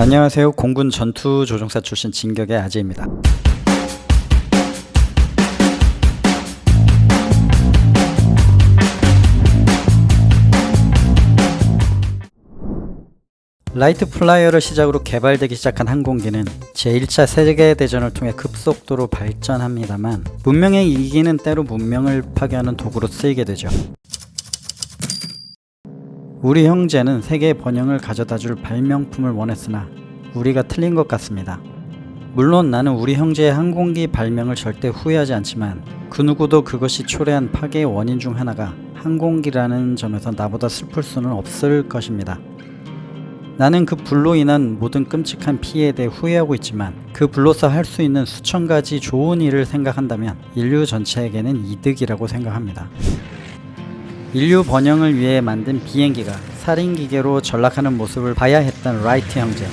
안녕하세요. 공군 전투 조종사 출신 진격의 아재입니다. 라이트 플라이어를 시작으로 개발되기 시작한 항공기는 제1차 세계대전을 통해 급속도로 발전합니다만 문명의 이기는 때로 문명을 파괴하는 도구로 쓰이게 되죠. 우리 형제는 세계의 번영을 가져다줄 발명품을 원했으나 우리가 틀린 것 같습니다. 물론 나는 우리 형제의 항공기 발명을 절대 후회하지 않지만 그 누구도 그것이 초래한 파괴의 원인 중 하나가 항공기라는 점에서 나보다 슬플 수는 없을 것입니다. 나는 그 불로 인한 모든 끔찍한 피해에 대해 후회하고 있지만 그 불로서 할 수 있는 수천 가지 좋은 일을 생각한다면 인류 전체에게는 이득이라고 생각합니다. 인류 번영을 위해 만든 비행기가 살인기계로 전락하는 모습을 봐야 했던 라이트 형제.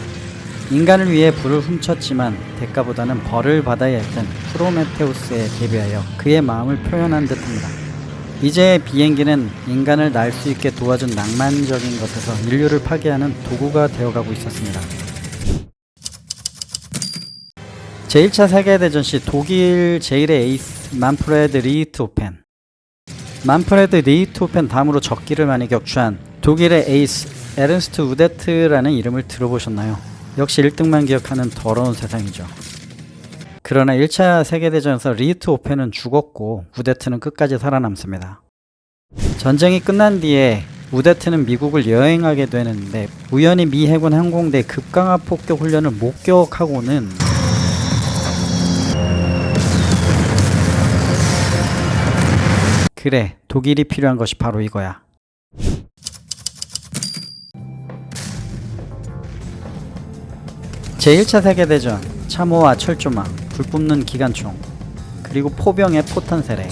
인간을 위해 불을 훔쳤지만 대가보다는 벌을 받아야 했던 프로메테우스에 대비하여 그의 마음을 표현한 듯합니다. 이제 비행기는 인간을 날 수 있게 도와준 낭만적인 것에서 인류를 파괴하는 도구가 되어가고 있었습니다. 제1차 세계대전 시 독일 제1의 에이스 만프레드 리히트호펜. 만프레드 리히트호펜 다음으로 적기를 많이 격추한 독일의 에이스 에른스트 우데트라는 이름을 들어보셨나요? 역시 1등만 기억하는 더러운 세상이죠. 그러나 1차 세계대전에서 리히트호펜은 죽었고 우데트는 끝까지 살아남습니다. 전쟁이 끝난 뒤에 우데트는 미국을 여행하게 되는데 우연히 미 해군 항공대 급강화 폭격 훈련을 목격하고는 그래, 독일이 필요한 것이 바로 이거야. 제1차 세계대전, 참호와 철조망, 불 뿜는 기관총, 그리고 포병의 포탄 세례.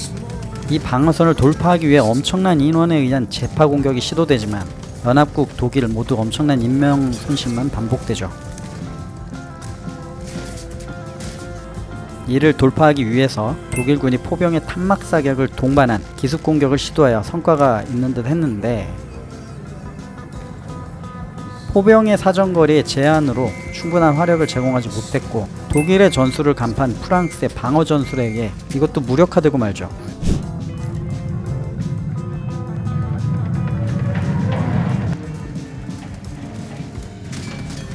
이 방어선을 돌파하기 위해 엄청난 인원에 의한 재파 공격이 시도되지만 연합국, 독일 모두 엄청난 인명 손실만 반복되죠. 이를 돌파하기 위해서 독일군이 포병의 탄막 사격을 동반한 기습 공격을 시도하여 성과가 있는 듯 했는데 포병의 사정거리의 제한으로 충분한 화력을 제공하지 못했고 독일의 전술을 간파한 프랑스의 방어 전술에게 이것도 무력화되고 말죠.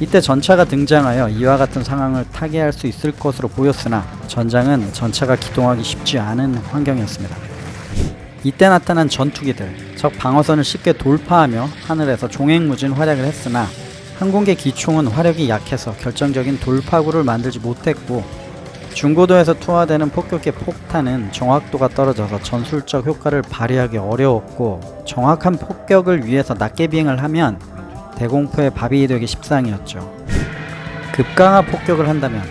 이때 전차가 등장하여 이와 같은 상황을 타개할 수 있을 것으로 보였으나 전장은 전차가 기동하기 쉽지 않은 환경이었습니다. 이때 나타난 전투기들, 적 방어선을 쉽게 돌파하며 하늘에서 종횡무진 활약을 했으나 항공기 기총은 화력이 약해서 결정적인 돌파구를 만들지 못했고 중고도에서 투하되는 폭격기 폭탄은 정확도가 떨어져서 전술적 효과를 발휘하기 어려웠고 정확한 폭격을 위해서 낮게 비행을 하면 대공포의 밥이 되기 십상이었죠. 급강화 폭격을 한다면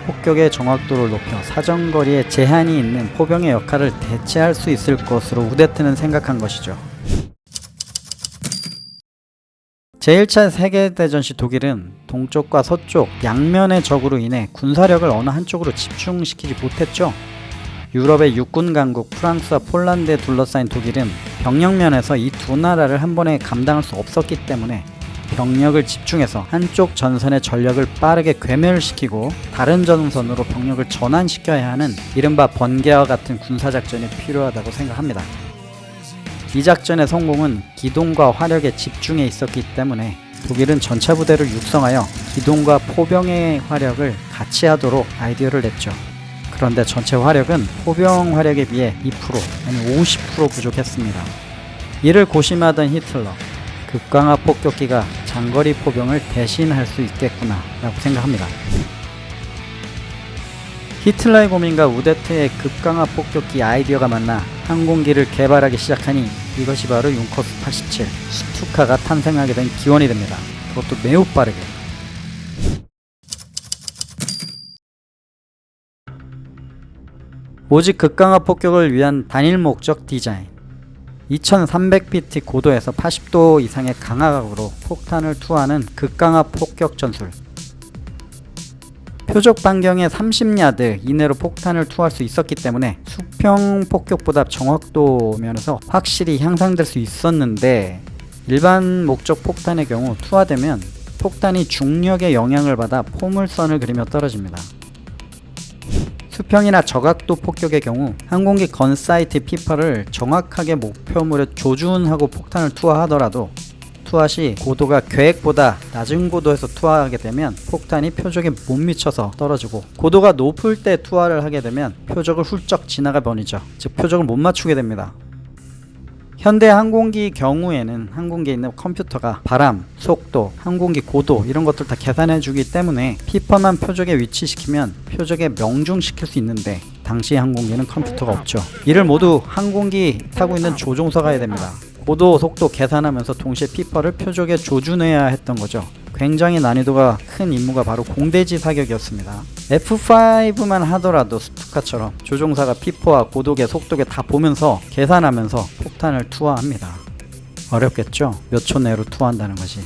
폭격의 정확도를 높여 사정거리에 제한이 있는 포병의 역할을 대체할 수 있을 것으로 우데트는 생각한 것이죠. 제1차 세계대전 시 독일은 동쪽과 서쪽 양면의 적으로 인해 군사력을 어느 한쪽으로 집중시키지 못했죠. 유럽의 육군 강국 프랑스와 폴란드에 둘러싸인 독일은 병력면에서 이 두 나라를 한 번에 감당할 수 없었기 때문에 병력을 집중해서 한쪽 전선의 전력을 빠르게 괴멸시키고 다른 전선으로 병력을 전환시켜야 하는 이른바 번개와 같은 군사작전이 필요하다고 생각합니다. 이 작전의 성공은 기동과 화력의 집중에 있었기 때문에 독일은 전차 부대를 육성하여 기동과 포병의 화력을 같이 하도록 아이디어를 냈죠. 그런데 전체 화력은 포병 화력에 비해 2% 아니 50% 부족했습니다. 이를 고심하던 히틀러, 급강화 폭격기가 장거리 포병을 대신할 수 있겠구나 라고 생각합니다. 히틀러의 고민과 우데트의 급강화 폭격기 아이디어가 만나 항공기를 개발하기 시작하니 이것이 바로 융커스 87 스투카가 탄생하게 된 기원이 됩니다. 그것도 매우 빠르게. 오직 급강화 폭격을 위한 단일 목적 디자인. 2300피트 고도에서 80도 이상의 강화각으로 폭탄을 투하하는 극강화 폭격 전술. 표적 반경의 30야드 이내로 폭탄을 투하할 수 있었기 때문에 수평 폭격보다 정확도 면에서 확실히 향상될 수 있었는데 일반 목적 폭탄의 경우 투하되면 폭탄이 중력의 영향을 받아 포물선을 그리며 떨어집니다. 수평이나 저각도 폭격의 경우 항공기 건사이트 피퍼를 정확하게 목표물에 조준하고 폭탄을 투하하더라도 투하 시 고도가 계획보다 낮은 고도에서 투하하게 되면 폭탄이 표적에 못 미쳐서 떨어지고, 고도가 높을 때 투하를 하게 되면 표적을 훌쩍 지나가 버리죠. 즉 표적을 못 맞추게 됩니다. 현대 항공기 경우에는 항공기에 있는 컴퓨터가 바람, 속도, 항공기 고도 이런 것들 다 계산해 주기 때문에 피퍼만 표적에 위치시키면 표적에 명중시킬 수 있는데, 당시 항공기는 컴퓨터가 없죠. 이를 모두 항공기 타고 있는 조종사가 해야 됩니다. 고도, 속도 계산하면서 동시에 피퍼를 표적에 조준해야 했던 거죠. 굉장히 난이도가 큰 임무가 바로 공대지 사격이었습니다. F5만 하더라도 스투카처럼 조종사가 피퍼와 고도계, 속도계 다 보면서 계산하면서 폭탄을 투하합니다. 어렵겠죠? 몇 초 내로 투하한다는 것이.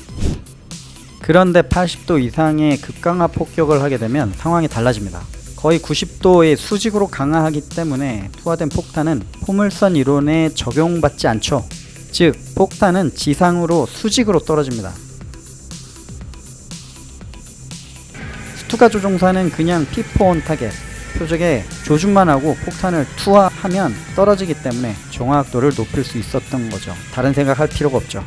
그런데 80도 이상의 극강하 폭격을 하게 되면 상황이 달라집니다. 거의 90도의 수직으로 강하기 때문에 투하된 폭탄은 포물선 이론에 적용받지 않죠. 즉 폭탄은 지상으로 수직으로 떨어집니다. 스투카 조종사는 그냥 피퍼 온 타겟, 표적에 조준만 하고 폭탄을 투하하면 떨어지기 때문에 정확도를 높일 수 있었던 거죠. 다른 생각할 필요가 없죠.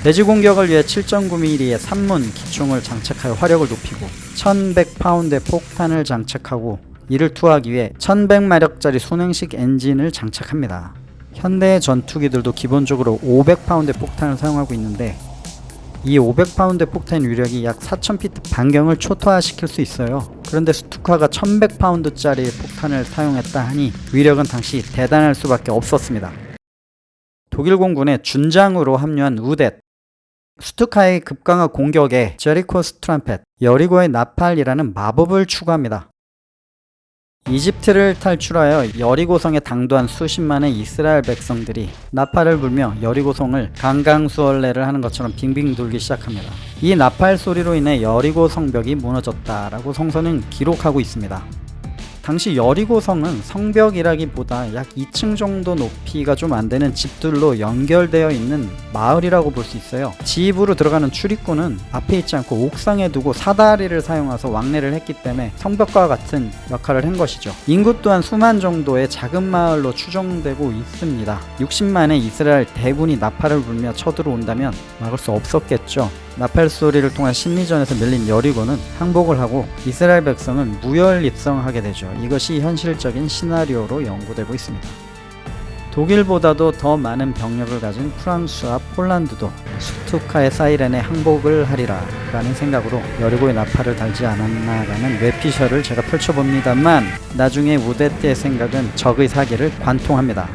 대지 공격을 위해 7.9mm의 산문 기총을 장착하여 화력을 높이고 1100파운드의 폭탄을 장착하고 이를 투하하기 위해 1100마력짜리 순행식 엔진을 장착합니다. 현대 전투기들도 기본적으로 500파운드의 폭탄을 사용하고 있는데, 이 500파운드의 폭탄 위력이 약 4000피트 반경을 초토화시킬 수 있어요. 그런데 스투카가 1100파운드짜리 폭탄을 사용했다 하니 위력은 당시 대단할 수밖에 없었습니다. 독일 공군의 준장으로 합류한 우뎃, 스투카의 급강하 공격에 제리코 스트럼펫, 여리고의 나팔이라는 마법을 추구합니다. 이집트를 탈출하여 여리고성에 당도한 수십만의 이스라엘 백성들이 나팔을 불며 여리고성을 강강수월래를 하는 것처럼 빙빙 돌기 시작합니다. 이 나팔 소리로 인해 여리고 성벽이 무너졌다라고 성서는 기록하고 있습니다. 당시 여리고성은 성벽이라기보다 약 2층 정도 높이가 좀 안 되는 집들로 연결되어 있는 마을이라고 볼 수 있어요. 집으로 들어가는 출입구는 앞에 있지 않고 옥상에 두고 사다리를 사용해서 왕래를 했기 때문에 성벽과 같은 역할을 한 것이죠. 인구 또한 수만 정도의 작은 마을로 추정되고 있습니다. 60만의 이스라엘 대군이 나팔을 불며 쳐들어온다면 막을 수 없었겠죠. 나팔 소리를 통한 심리전에서 밀린 여리고는 항복을 하고 이스라엘 백성은 무혈입성하게 되죠. 이것이 현실적인 시나리오로 연구되고 있습니다. 독일보다도 더 많은 병력을 가진 프랑스와 폴란드도 스투카의 사이렌에 항복을 하리라 라는 생각으로 여리고의 나팔을 달지 않았나 라는 뇌피셜을 제가 펼쳐봅니다만, 나중에 우뎃의 생각은 적의 사기를 관통합니다.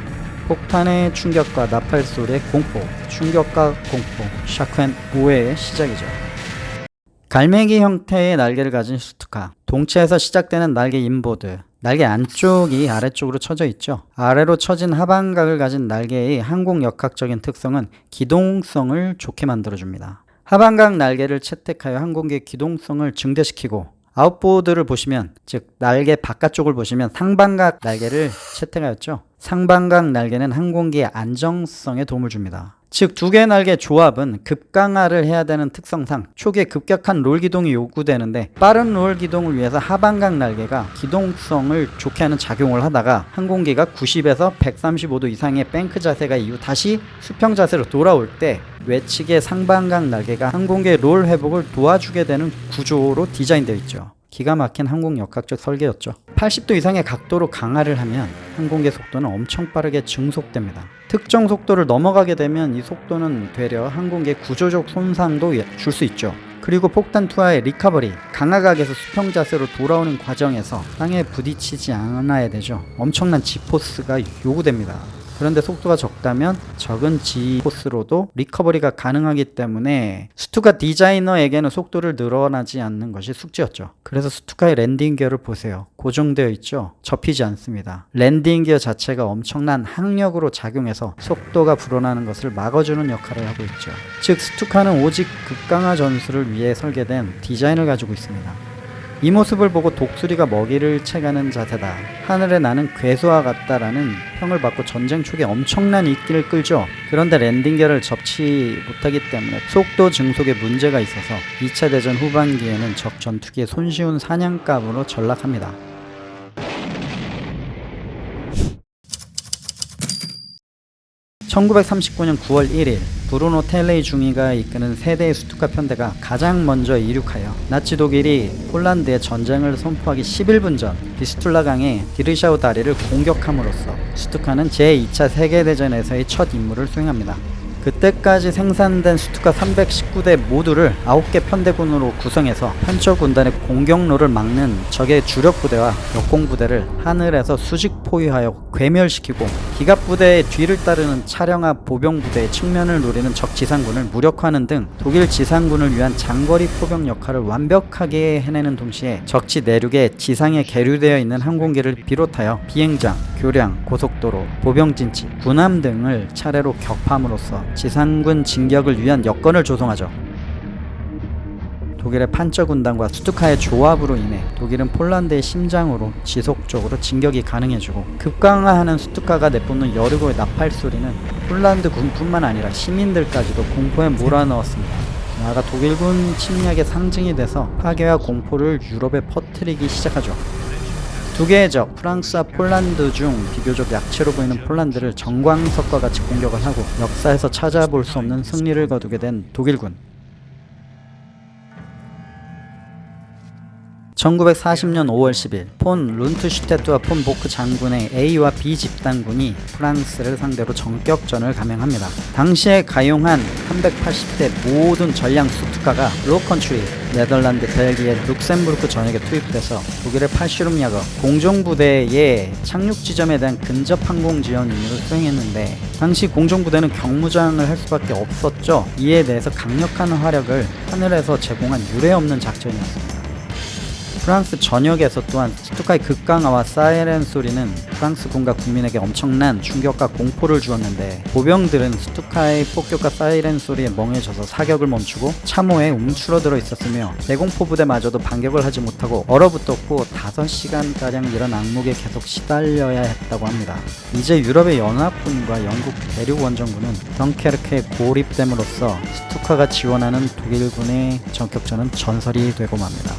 폭탄의 충격과 나팔 소리의 공포, 충격과 공포, 샤크앤 오해의 시작이죠. 갈매기 형태의 날개를 가진 스투카, 동체에서 시작되는 날개 인보드, 날개 안쪽이 아래쪽으로 쳐져 있죠. 아래로 처진 하반각을 가진 날개의 항공역학적인 특성은 기동성을 좋게 만들어줍니다. 하반각 날개를 채택하여 항공기의 기동성을 증대시키고, 아웃보드를 보시면, 즉 날개 바깥쪽을 보시면 상반각 날개를 채택하였죠. 상반각 날개는 항공기의 안정성에 도움을 줍니다. 즉 두 개의 날개 조합은 급강하를 해야 되는 특성상 초기에 급격한 롤 기동이 요구되는데, 빠른 롤 기동을 위해서 하반각 날개가 기동성을 좋게 하는 작용을 하다가 항공기가 90에서 135도 이상의 뱅크 자세가 이후 다시 수평 자세로 돌아올 때 외측의 상반각 날개가 항공기의 롤 회복을 도와주게 되는 구조로 디자인되어 있죠. 기가 막힌 항공역학적 설계였죠. 80도 이상의 각도로 강하를 하면 항공기의 속도는 엄청 빠르게 증속됩니다. 특정 속도를 넘어가게 되면 이 속도는 되려 항공기의 구조적 손상도 줄 수 있죠. 그리고 폭탄 투하의 리커버리, 강하각에서 수평 자세로 돌아오는 과정에서 땅에 부딪히지 않아야 되죠. 엄청난 G포스가 요구됩니다. 그런데 속도가 적다면 적은 G포스로도 리커버리가 가능하기 때문에 스투카 디자이너에게는 속도를 늘어나지 않는 것이 숙제였죠. 그래서 스투카의 랜딩 기어를 보세요. 고정되어 있죠. 접히지 않습니다. 랜딩 기어 자체가 엄청난 항력으로 작용해서 속도가 불어나는 것을 막아주는 역할을 하고 있죠. 즉 스투카는 오직 극강화 전술을 위해 설계된 디자인을 가지고 있습니다. 이 모습을 보고 독수리가 먹이를 채가는 자세다, 하늘에 나는 괴수와 같다라는 평을 받고 전쟁 초기에 엄청난 인기를 끌죠. 그런데 랜딩기어를 접지 못하기 때문에 속도 증속에 문제가 있어서 2차 대전 후반기에는 적 전투기의 손쉬운 사냥감으로 전락합니다. (1939년 9월 1일) 브루노 텔레이 중위가 이끄는 세대의 스투카 편대가 가장 먼저 이륙하여 나치 독일이 폴란드에 전쟁을 선포하기 11분 전 비스툴라 강의 디르샤우 다리를 공격함으로써 스투카는 제2차 세계대전에서의 첫 임무를 수행합니다. 그때까지 생산된 스투카 319대 모두를 9개 편대군으로 구성해서 편처 군단의 공격로를 막는 적의 주력 부대와 역공 부대를 하늘에서 수직 포위하여 괴멸시키고, 기갑 부대의 뒤를 따르는 차량화 보병 부대의 측면을 노리는 적 지상군을 무력화하는 등 독일 지상군을 위한 장거리 포병 역할을 완벽하게 해내는 동시에 적지 내륙에 지상에 계류되어 있는 항공기를 비롯하여 비행장, 교량, 고속도로, 보병진지, 군함 등을 차례로 격파함으로써 지상군 진격을 위한 여건을 조성하죠. 독일의 판처 군단과 스투카의 조합으로 인해 독일은 폴란드의 심장으로 지속적으로 진격이 가능해지고, 급강화하는 스투카가 내뿜는 여르고의 나팔 소리는 폴란드 군뿐만 아니라 시민들까지도 공포에 몰아넣었습니다. 나아가 독일군 침략의 상징이 돼서 파괴와 공포를 유럽에 퍼뜨리기 시작하죠. 두 개의 적, 프랑스와 폴란드 중 비교적 약체로 보이는 폴란드를 정광석과 같이 공격을 하고 역사에서 찾아볼 수 없는 승리를 거두게 된 독일군. 1940년 5월 10일 폰 룬트슈테트와 폰 보크 장군의 A와 B 집단군이 프랑스를 상대로 전격전을 감행합니다. 당시에 가용한 380대 모든 전량 스투카가 로컨트리, 네덜란드, 벨기에, 룩셈부르크 전역에 투입돼서 독일의 팔슈름야거 공종부대의 착륙지점에 대한 근접 항공 지원 임무를 수행했는데, 당시 공종부대는 경무장을 할 수밖에 없었죠. 이에 대해서 강력한 화력을 하늘에서 제공한 유례없는 작전이었습니다. 프랑스 전역에서 또한 스투카의 극강화와 사이렌 소리는 프랑스군과 국민에게 엄청난 충격과 공포를 주었는데, 보병들은 스투카의 폭격과 사이렌 소리에 멍해져서 사격을 멈추고 참호에 움츠러들어 있었으며, 대공포 부대마저도 반격을 하지 못하고 얼어붙었고 5시간가량 이런 악몽에 계속 시달려야 했다고 합니다. 이제 유럽의 연합군과 영국 대륙 원정군은 덩케르크에 고립됨으로써 스투카가 지원하는 독일군의 전격전은 전설이 되고 맙니다.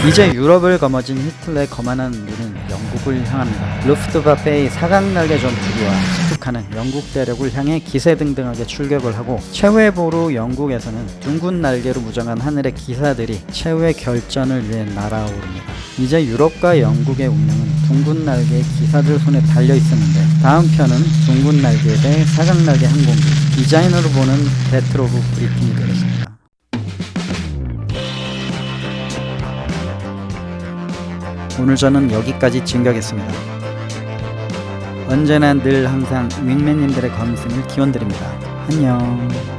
이제 유럽을 거머쥔 히틀러의 거만한 눈은 영국을 향합니다. 루프트와페의 사각날개 전투기와 스투카는 영국 대륙을 향해 기세등등하게 출격을 하고, 최후의 영국에서는 둥근 날개로 무장한 하늘의 기사들이 최후의 결전을 위해 날아오릅니다. 이제 유럽과 영국의 운명은 둥근 날개의 기사들 손에 달려 있었는데, 다음 편은 둥근 날개 대 사각날개 항공기, 디자인으로 보는 배틀 오브 브리튼이 되겠습니다. 오늘 저는 여기까지 진격했습니다. 언제나 늘 항상 윙맨님들의 검승을 기원드립니다. 안녕.